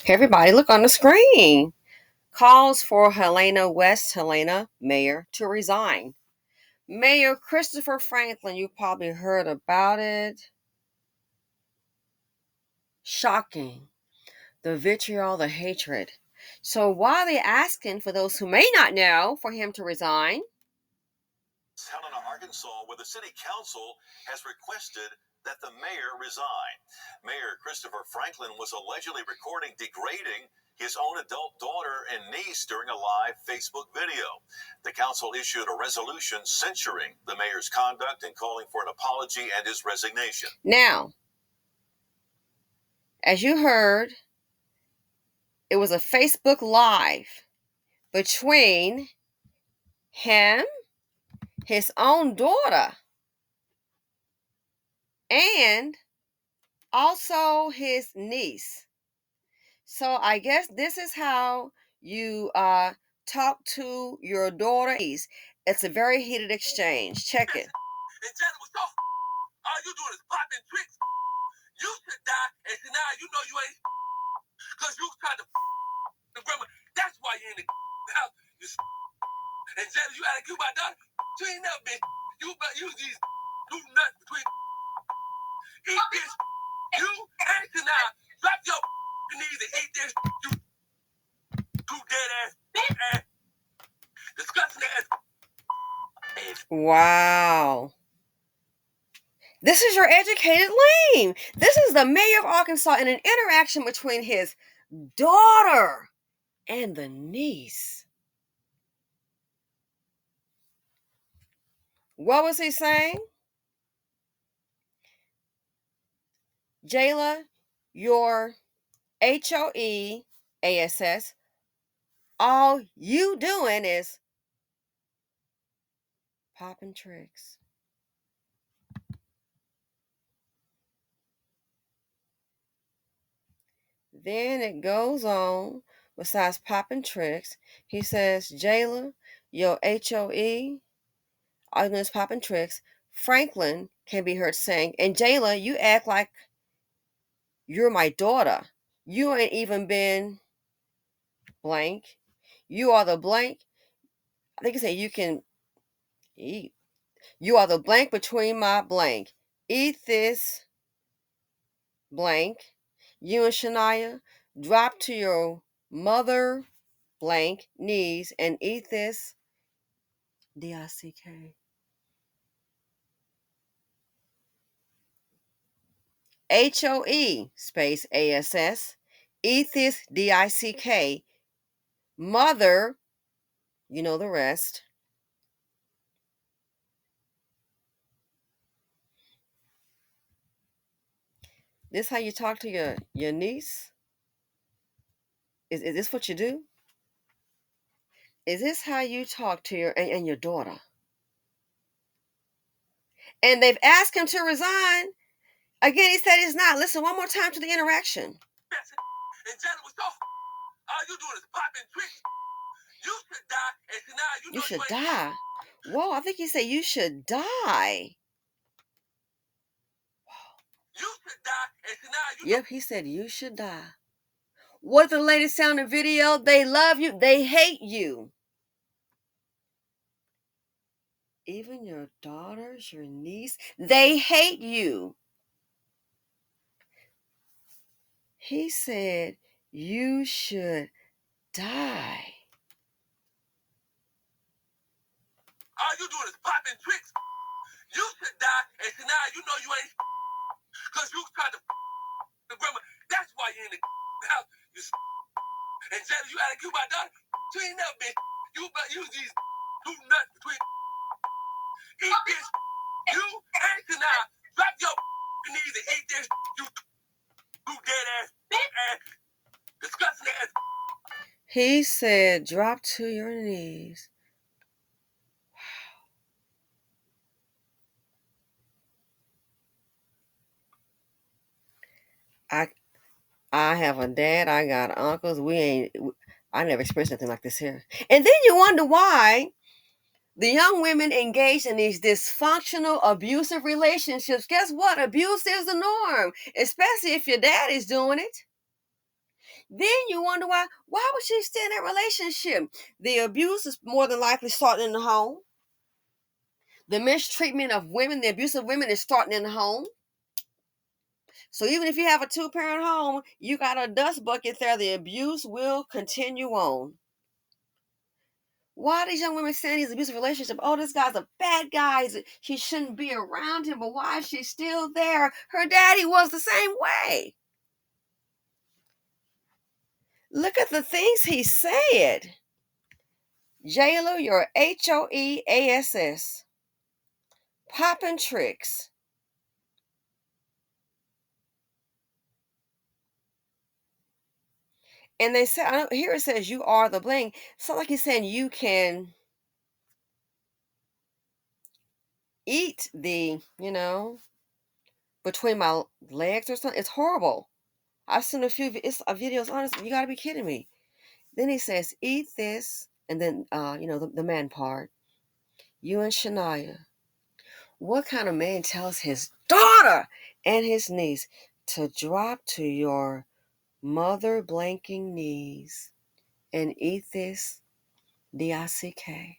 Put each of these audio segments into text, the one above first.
Everybody, look on the screen. Calls for Helena mayor to resign. Mayor Christopher Franklin, you probably heard about it. Shocking. The vitriol, the hatred. So why are they asking, for those who may not know, for him to resign? Helena, Arkansas, where the city council has requested that the mayor resign. Mayor Christopher Franklin was allegedly recording degrading his own adult daughter and niece during a live Facebook video. The council issued a resolution censuring the mayor's conduct and calling for an apology and his resignation. Now, as you heard, it was a Facebook Live between him, his own daughter, and also his niece. So I guess this is how you talk to your daughter. It's a very heated exchange. Check it. All you doing is popping tricks. You should die, and now you know you ain't, because you tried to the grandma. That's why you in the house. And Jada, you gotta kill my daughter. You ain't never been. You these two nuts between. Eat this. You and now drop your knees and eat this. You two dead ass. Disgusting ass. Wow. This is your educated lame. This is the mayor of Arkansas in an interaction between his daughter and the niece. What was he saying? Jayla, your HOEASS, all you doing is popping tricks. Then it goes on, besides popping tricks, he says, Jayla, your HOE, all you doing is popping tricks. Franklin can be heard saying, and Jayla, you act like you're my daughter. You ain't even been blank. You are the blank. I think he said you can eat. You are the blank between my blank. Eat this blank. You and Shania drop to your mother blank knees and eat this DICK. HOE space ASS. Eat this DICK. Mother, you know the rest. This how you talk to your niece? Is this what you do? Is this how you talk to your daughter? And they've asked him to resign. Again, he said he's not. Listen one more time to the interaction. And Jada was off. All you doing is popping tricks. You should die, and now you should die. Whoa, I think he said you should die. You should die, and now Yep, he said you should die. What the lady sound in video? They love you, they hate you. Even your daughters, your niece, they hate you. He said you should die. All you doing is popping tricks. You should die, and now you know you ain't, because you tried to the grandma. That's why you in the house. And Jada, you gotta kill my daughter. You ain't never been. You these two nuts between. Eat this. You and now drop your knees and eat this. You dead ass. Disgusting ass. He said, drop to your knees. I have a dad, I got uncles. I never experienced anything like this here. And then you wonder why the young women engaged in these dysfunctional, abusive relationships. Guess what? Abuse is the norm, especially if your dad is doing it. Then you wonder why would she stay in that relationship? The abuse is more than likely starting in the home. The mistreatment of women, the abuse of women is starting in the home. So even if you have a two-parent home, you got a dust bucket there, the abuse will continue on. Why are these young women saying these abusive relationships? Oh, this guy's a bad guy. He shouldn't be around him, but why is she still there? Her daddy was the same way. Look at the things he said. Jailer, your HOEASS. Popping tricks. And they said, here it says you are the bling. It's not like he's saying you can eat between my legs or something. It's horrible. I've seen a few videos on it. You got to be kidding me. Then he says, eat this. And then, the man part. You and Shania. What kind of man tells his daughter and his niece to drop to your mother blanking knees and eat this DICK?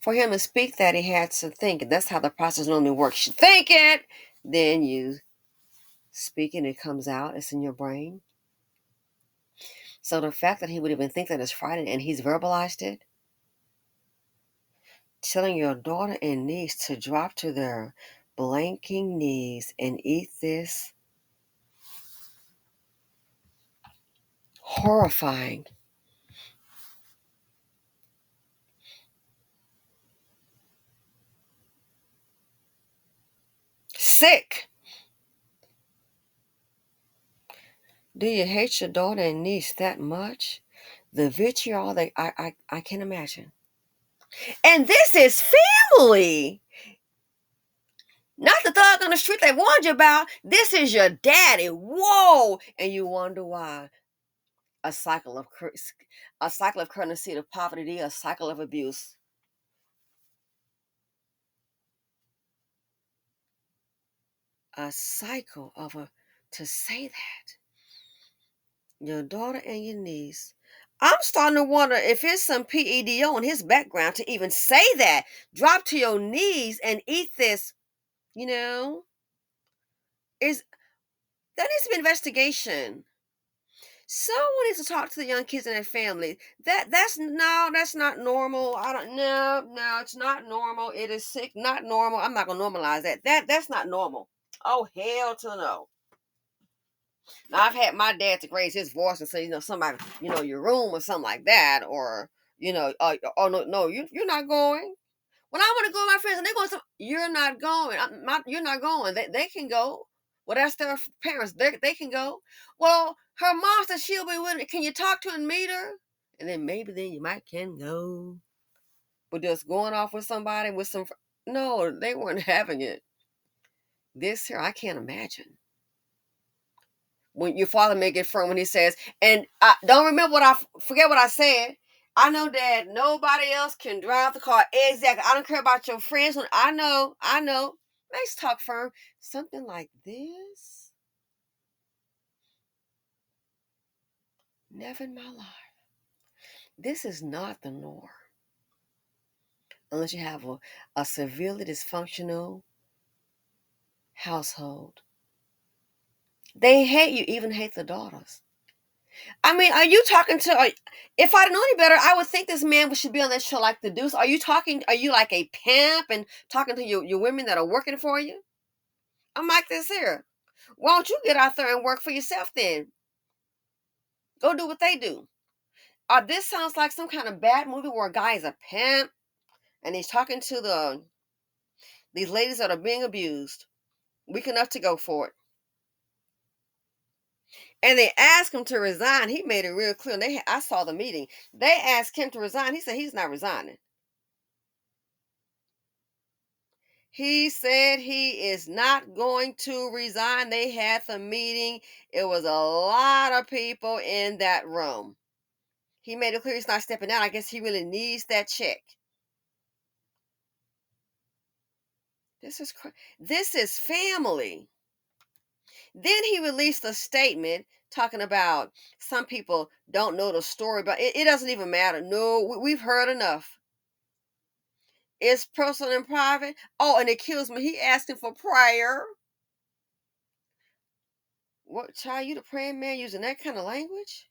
For him to speak that, he had to think. And that's how the process normally works. You think it, then you speak and it comes out. It's in your brain. So the fact that he would even think that is frightening and he's verbalized it, telling your daughter and niece to drop to their blanking knees and eat this, horrifying. Sick. Do you hate your daughter and niece that much? The vitriol that I can imagine. And this is family. Not the thug on the street they warned you about. This is your daddy. Whoa. And you wonder why. A cycle of courtesy to poverty, a cycle of abuse. A cycle to say that. Your daughter and your niece. I'm starting to wonder if it's some PEDO in his background to even say that. Drop to your knees and eat this, is that needs to be investigation. Someone needs to talk to the young kids and their family. That's not normal. I don't no, it's not normal. It is sick, not normal. I'm not gonna normalize that. That's not normal. Oh hell to no. Now I've had my dad to raise his voice and say, somebody, your room or something like that, or oh no, you're not going. When I want to go with my friends and they go, you're not going. You're not going. They can go. Well, that's their parents. They can go. Well, her mom said she'll be with me. Can you talk to her and meet her? And then maybe you might can go. But just going off with somebody with some, no, they weren't having it. This here, I can't imagine. When your father make it firm when he says, and I don't remember forget what I said. I know that nobody else can drive the car. Exactly. I don't care about your friends. I know. Let's talk firm. Something like this? Never in my life. This is not the norm. Unless you have a severely dysfunctional household. They hate you, even hate the daughters. I mean, are you talking to? If I didn't know any better, I would think this man should be on that show like the Deuce. Are you talking? Are you like a pimp and talking to your women that are working for you? I'm like this here. Why don't you get out there and work for yourself then? Go do what they do. This sounds like some kind of bad movie where a guy is a pimp and he's talking to these ladies that are being abused, weak enough to go for it. And they asked him to resign. He made it real clear. And I saw the meeting. They asked him to resign. He said he's not resigning. He said he is not going to resign. They had the meeting. It was a lot of people in that room. He made it clear he's not stepping down. I guess he really needs that check. This is family. Then he released a statement talking about some people don't know the story, but it doesn't even matter. No, we've heard enough. It's personal and private. Oh, and it kills me. He asking for prayer. What child? You the praying man using that kind of language?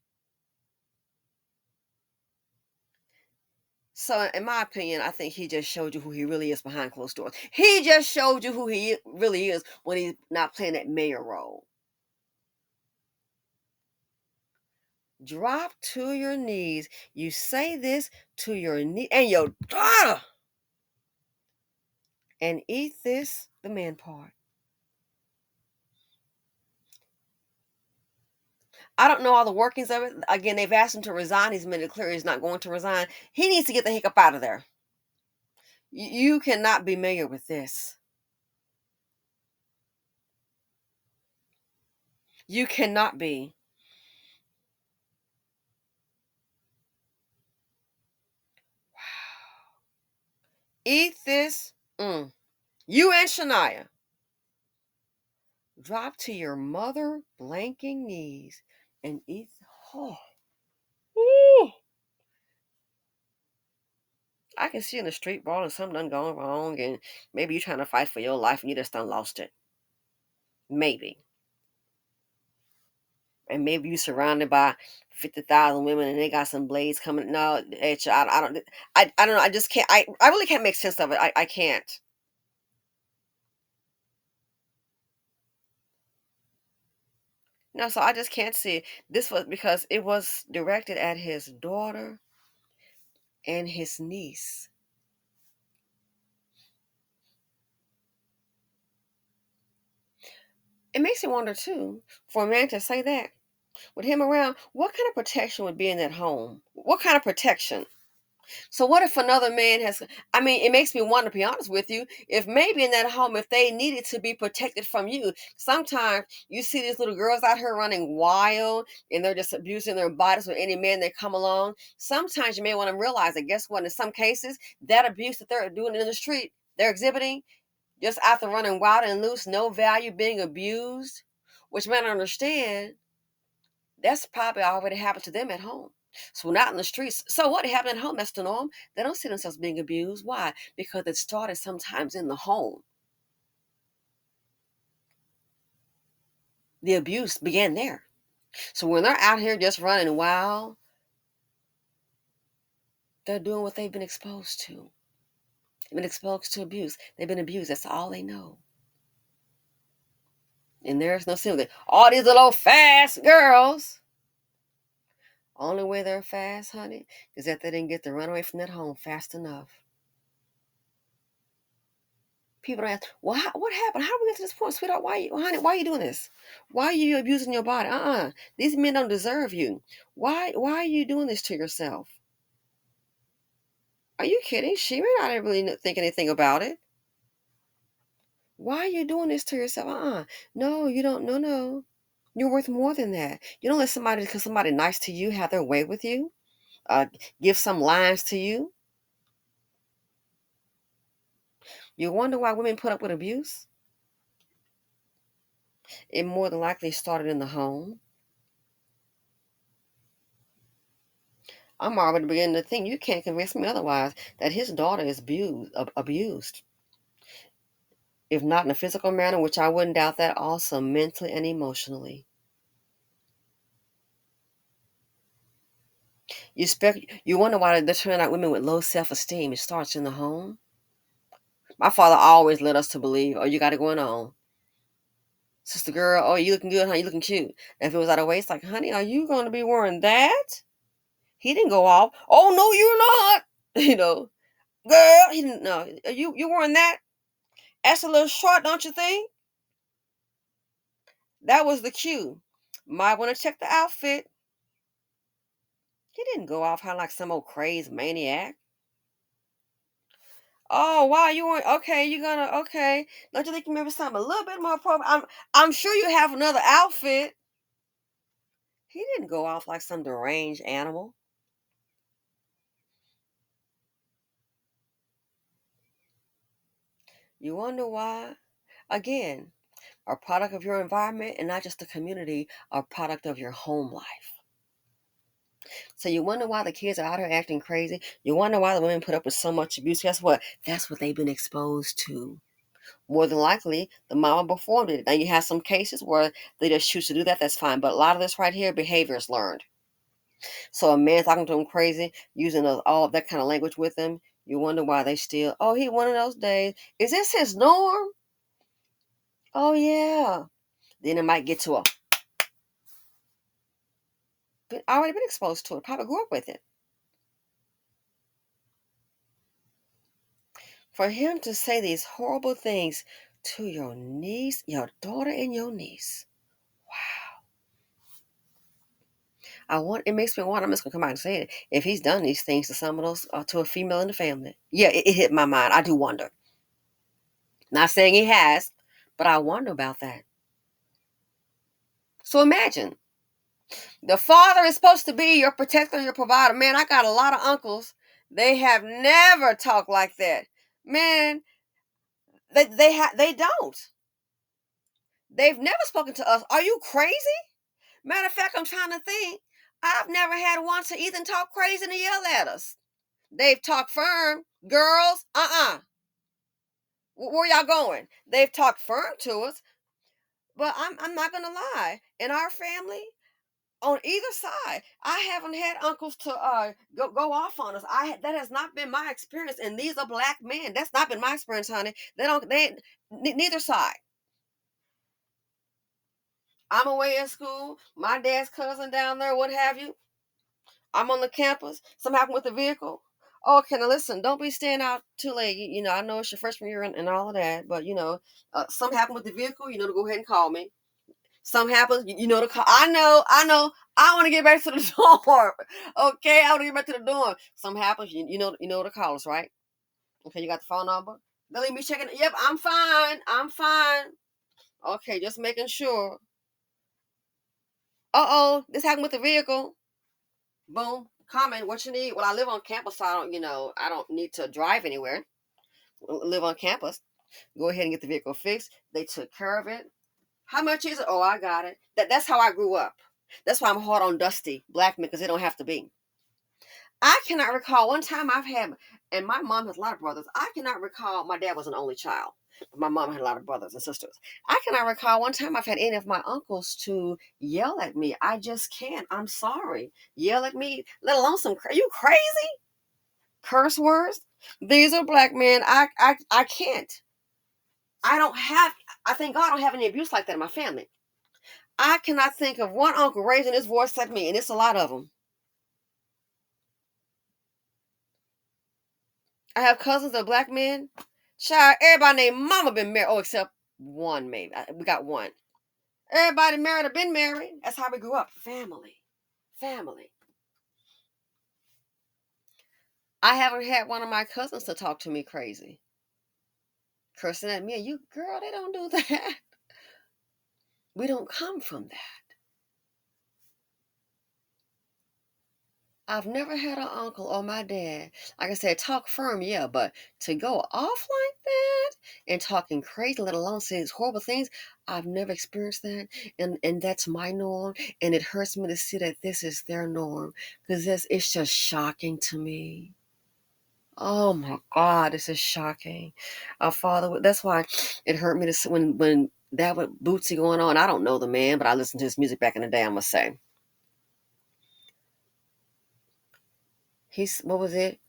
So, in my opinion, I think he just showed you who he really is behind closed doors. He just showed you who he really is when he's not playing that mayor role. Drop to your knees. You say this to your knee and your daughter, and eat this, the man part. I don't know all the workings of it. Again, they've asked him to resign. He's made it clear he's not going to resign. He needs to get the heck up out of there. You cannot be mayor with this. You cannot be. Eat this. You and Shania. Drop to your mother blanking knees and eat. Oh, ooh. I can see in the street brawl and something done gone wrong, and maybe you're trying to fight for your life and you just done lost it. Maybe. And maybe you surrounded by 50,000 women and they got some blades coming. No, I don't know. I just can't. I really can't make sense of it. I can't. No, so I just can't see. This was because it was directed at his daughter and his niece. It makes me wonder too, for a man to say that with him around, what kind of protection would be in that home? What kind of protection? So what if another man has, I mean, it makes me wonder, to be honest with you, if maybe in that home, if they needed to be protected from you. Sometimes you see these little girls out here running wild and they're just abusing their bodies with any man that come along. Sometimes you may want to realize that, guess what, in some cases, that abuse that they're doing in the street, they're exhibiting, just after running wild and loose, no value, being abused, which men understand, that's probably already happened to them at home. So not in the streets. So what happened at home? That's the norm. They don't see themselves being abused. Why? Because it started sometimes in the home. The abuse began there. So when they're out here just running wild, they're doing what they've been exposed to. They've been exposed to abuse. They've been abused. That's all they know. And there's no sympathy. All these little fast girls. Only way they're fast, honey, is that they didn't get to run away from that home fast enough. People don't ask, well, what happened? How did we get to this point, sweetheart? Honey, why are you doing this? Why are you abusing your body? These men don't deserve you. Why are you doing this to yourself? Are you kidding? She may not really think anything about it. Why are you doing this to yourself? No, you don't. No. You're worth more than that. You don't let somebody, because somebody nice to you, have their way with you. Give some lines to you. You wonder why women put up with abuse? It more than likely started in the home. I'm already beginning to think, you can't convince me otherwise, that his daughter is abused. If not in a physical manner, which I wouldn't doubt that, also mentally and emotionally. You wonder why they're turning out women with low self-esteem. It starts in the home. My father always led us to believe, oh, you got it going on. Sister girl, oh, you looking good, honey, you looking cute. And if it was out of waist, like, honey, are you going to be wearing that? He didn't go off. Oh, no, you're not. Girl, he didn't know. You wearing that? That's a little short, don't you think? That was the cue. Might want to check the outfit. He didn't go off how like some old crazed maniac. Oh wow, you weren't okay. You gonna okay? Don't you think you remember something a little bit more appropriate? I'm sure you have another outfit. He didn't go off like some deranged animal. You wonder why? Again, a product of your environment and not just the community, a product of your home life. So you wonder why the kids are out here acting crazy. You wonder why the women put up with so much abuse. Guess what? That's what they've been exposed to. More than likely, the mama before it. Now you have some cases where they just choose to do that. That's fine. But a lot of this right here, behavior is learned. So a man talking to him crazy, using all of that kind of language with him. You wonder why they still. Oh, he one of those days. Is this his norm? Oh yeah. Then it might get to a. Already been exposed to it. Probably grew up with it. For him to say these horrible things to your niece, your daughter, and your niece. It makes me want. I'm just gonna come out and say it. If he's done these things to some of those, to a female in the family, yeah, it hit my mind. I do wonder. Not saying he has, but I wonder about that. So imagine the father is supposed to be your protector, your provider. Man, I got a lot of uncles. They have never talked like that. Man, they don't. They've never spoken to us. Are you crazy? Matter of fact, I'm trying to think. I've never had one to even talk crazy and yell at us. They've talked firm. Girls, where y'all going? They've talked firm to us, but I'm not gonna lie. In our family, on either side, I haven't had uncles to go off on us. That has not been my experience, and these are black men. That's not been my experience, honey. Neither side. I'm away at school. My dad's cousin down there, what have you. I'm on the campus. Something happened with the vehicle. Oh, can I listen? Don't be staying out too late. I know it's your freshman year and all of that, but something happened with the vehicle. To go ahead and call me. Something happens, to call. I know. I want to get back to the dorm. Okay, I want to get back to the dorm. Something happens, you know to call us, right? Okay, you got the phone number. They'll leave me checking. Yep, I'm fine. I'm fine. Okay, just making sure. This happened with the vehicle. Boom. Comment what you need. Well, I live on campus, so I don't need to drive anywhere. Live on campus. Go ahead and get the vehicle fixed. They took care of it. How much is it? Oh, I got it. That's how I grew up. That's why I'm hard on dusty black men, because they don't have to be. I cannot recall one time I've had, and my mom has a lot of brothers. I cannot recall, my dad was an only child, but my mom had a lot of brothers and sisters. I cannot recall one time I've had any of my uncles to yell at me. I just can't. I'm sorry. Yell at me, let alone are you crazy? Curse words? These are black men. I can't. I don't have, I thank God I don't have any abuse like that in my family. I cannot think of one uncle raising his voice at me, and it's a lot of them. I have cousins that are black men. Child, everybody named mama been married. Oh, except one, maybe. We got one. Everybody married or been married. That's how we grew up. Family. Family. I haven't had one of my cousins to talk to me crazy. Cursing at me. And you, girl, they don't do that. We don't come from that. I've never had an uncle or my dad, like I said, talk firm, yeah, but to go off like that and talking crazy, let alone saying these horrible things, I've never experienced that, and that's my norm, and it hurts me to see that this is their norm, because it's just shocking to me. Oh my God, this is shocking. Father, that's why it hurt me to see when that with Bootsy going on. I don't know the man, but I listened to his music back in the day. I must say, what was it?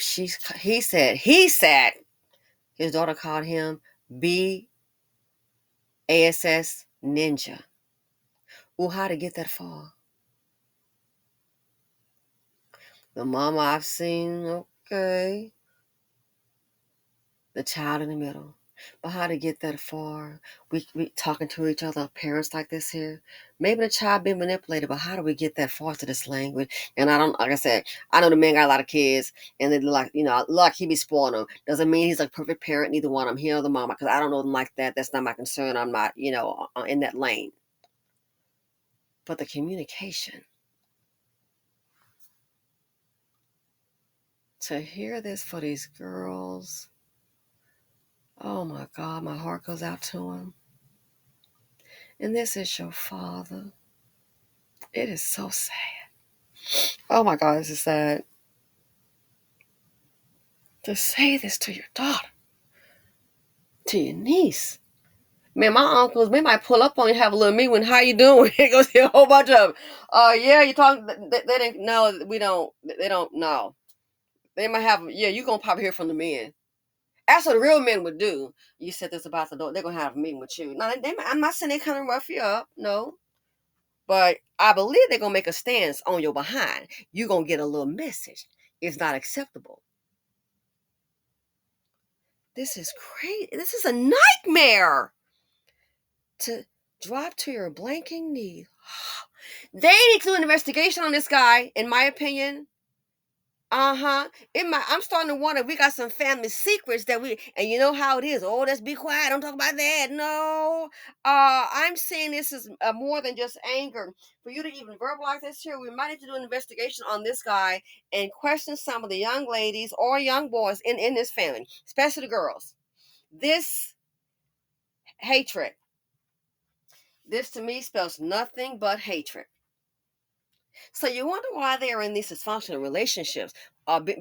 He said his daughter called him BASS ninja. Well, how to get that far? The mama I've seen, okay. The child in the middle. But how to get that far? We talking to each other, parents like this here. Maybe the child being manipulated, but how do we get that far to this language? And I don't, like I said, I know the man got a lot of kids, and they like he be spoiling them. Doesn't mean he's a perfect parent. Neither one of them, he or the mama, because I don't know them like that. That's not my concern. I'm not, in that lane. But the communication, to hear this for these girls, Oh my God, my heart goes out to him. And this is your father. It is so sad. Oh my God, this is sad. To say this to your daughter, to your niece. Man, my uncles, they might pull up on you, have a little meeting when, how you doing? It goes a whole bunch of, yeah, you talking, they didn't, no, we don't, they don't know. They might have, yeah, you going to probably hear from the men. That's what the real men would do. You said this about the door, they're going to have a meeting with you. Now, I'm not saying they kind of rough you up, no. But I believe they're going to make a stance on your behind. You're going to get a little message. It's not acceptable. This is crazy. This is a nightmare. To drop to your blanking knee. They need to do an investigation on this guy, in my opinion. I'm starting to wonder if we got some family secrets that and you know how it is. Oh, let's be quiet. Don't talk about that. No. I'm saying this is more than just anger. For you to even verbalize this here, we might need to do an investigation on this guy and question some of the young ladies or young boys in this family, especially the girls. This hatred. This to me spells nothing but hatred. So you wonder why they are in these dysfunctional relationships,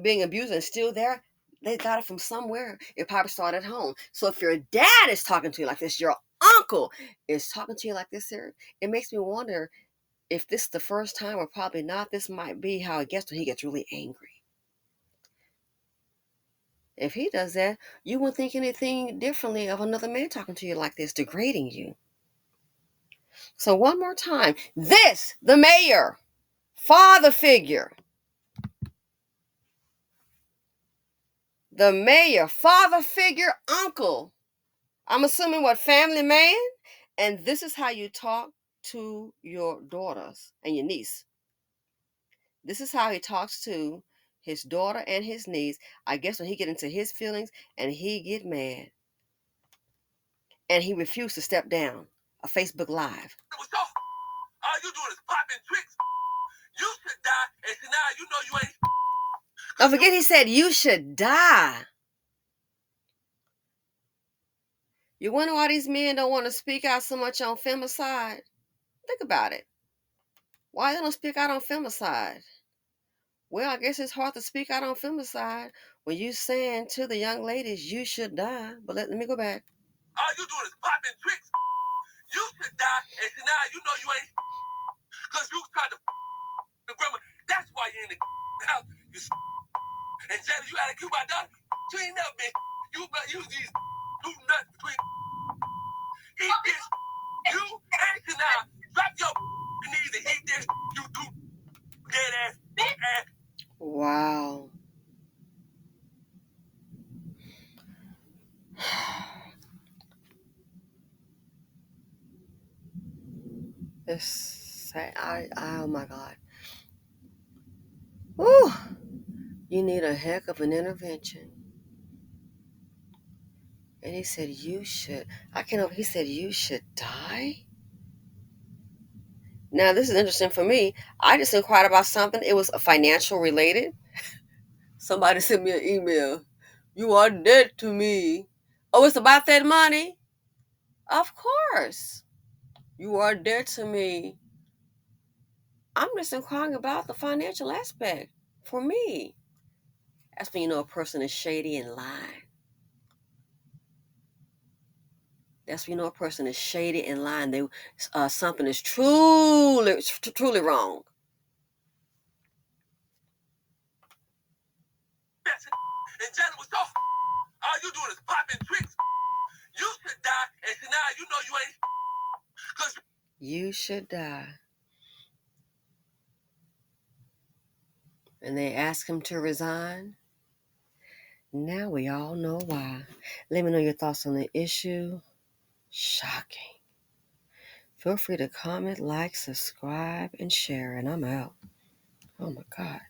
being abused and still there. They got it from somewhere. It probably started at home. So if your dad is talking to you like this, your uncle is talking to you like this here, it makes me wonder if this is the first time or probably not. This might be how it gets when he gets really angry. If he does that, you wouldn't think anything differently of another man talking to you like this, degrading you. So one more time, this, the mayor, father figure, the mayor, father figure, uncle. I'm assuming what, family man? And this is how you talk to your daughters and your niece. This is how he talks to his daughter and his niece. I guess when he get into his feelings and he get mad. And he refused to step down. A Facebook Live. All you doing is popping tricks. You should die, and now you know you ain't. Don't forget he said you should die. You wonder why these men don't want to speak out so much on femicide? Think about it. Why they don't speak out on femicide? Well, I guess it's hard to speak out on femicide when you saying to the young ladies you should die. But let me go back. All you doing is popping tricks. You should die, and now you know you ain't. Because you tried to the grandma. That's why you're in the house. And Jada, you gotta keep my daughter. You ain't never been. You these two nuts between. Eat this. You and Shania. Drop your knees and eat this. You two dead ass. Wow. This, oh my God. Whew. You need a heck of an intervention. And he said you should. I can't. He said you should die. Now this is interesting for me. I just inquired about something. It was financial related. Somebody sent me an email. You are dead to me. Oh, it's about that money? Of course. You are dead to me. I'm just inquiring about the financial aspect for me. That's when you know a person is shady and lying. That's when you know a person is shady and lying. Something is truly wrong. And Jenna was so. All you doing is popping tricks. You should die, and now you know you ain't. Cause you should die. And they asked him to resign. Now we all know why. Let me know your thoughts on the issue. Shocking. Feel free to comment, like, subscribe, and share. And I'm out. Oh my God.